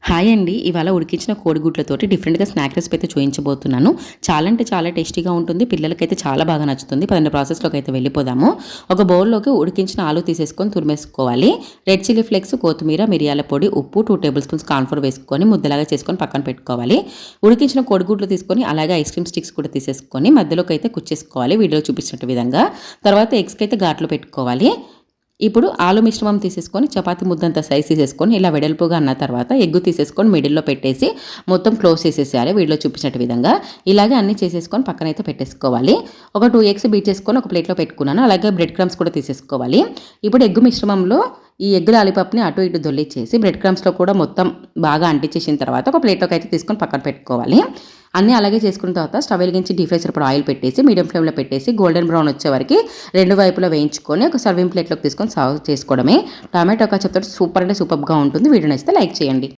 Hi అండి. ఇవాళ ఉడికించిన కోడిగుడ్లతోటి డిఫరెంట్‌గా స్నాక్ రెసిపీ అయితే చూయించబోతున్నాను. చాలా అంటే చాలా టేస్టీగా ఉంటుంది. పిల్లలకైతే చాలా బాగా నచ్చుతుంది. పదండి ప్రాసెస్‌లోకి అయితే వెళ్ళిపోదాము. ఒక బౌల్‌లోకి ఉడికించిన ఆలు తీసేసుకొని తురిమేసుకోవాలి. రెడ్ చిల్లీ ఫ్లేక్స్, కొత్తిమీర, మిరియాల పొడి, ఉప్పు, 2 టేబుల్ స్పూన్స్ కార్న్‌ఫ్లోర్ వేసుకొని ముద్దలాగా చేసుకొని పక్కన పెట్టుకోవాలి. ఉడికించిన కోడిగుడ్లు తీసుకొని అలాగే ఐస్ క్రీమ్ స్టిక్స్ కూడా తీసేసుకొని మధ్యలోకి అయితే కుచ్చేసుకోవాలి వీడియోలో చూపించినట్టు విధంగా. తర్వాత ఎగ్స్‌కి అయితే ఘాట్లు పెట్టుకోవాలి. ఇప్పుడు ఆలు మిశ్రమం తీసేసుకొని చపాతీ ముద్దంత సైజ్ తీసేసుకొని ఇలా వెడల్పుగా అన్న తర్వాత ఎగ్గు తీసేసుకొని మిడిల్లో పెట్టేసి మొత్తం క్లోజ్ చేసేసేయాలి వీడియోలో చూపించినట్టు విధంగా. ఇలాగే అన్నీ చేసేసుకొని పక్కనైతే పెట్టేసుకోవాలి. ఒక 2 ఎగ్స్ బీట్ చేసుకొని ఒక ప్లేట్లో పెట్టుకున్నాను. అలాగే బ్రెడ్ క్రమ్స్ కూడా తీసేసుకోవాలి. ఇప్పుడు ఎగ్గు మిశ్రమంలో ఈ ఎగ్ లాలీపాప్ని అటు ఇటు దొల్లిచ్చేసి బ్రెడ్ క్రమ్స్లో కూడా మొత్తం బాగా అంటించేసిన తర్వాత ఒక ప్లేట్లోకి అయితే తీసుకొని పక్కన పెట్టుకోవాలి. అన్నీ అలాగే చేసుకున్న తర్వాత స్టవ్ వెలిగించి డీప్ ఫ్రై సరిపడా ఆయిల్ పెట్టేసి మీడియం ఫ్లేమ్లో పెట్టేసి గోల్డెన్ బ్రౌన్ వచ్చే వరకు రెండు వైపులా వేయించుకొని ఒక సర్వింగ్ ప్లేట్లోకి తీసుకొని సర్వ్ చేసుకోవడమే. టమాటో కచప్తో సూపర్ అంటే సూపర్గా ఉంటుంది. వీడియో నచ్చితే లైక్ చేయండి.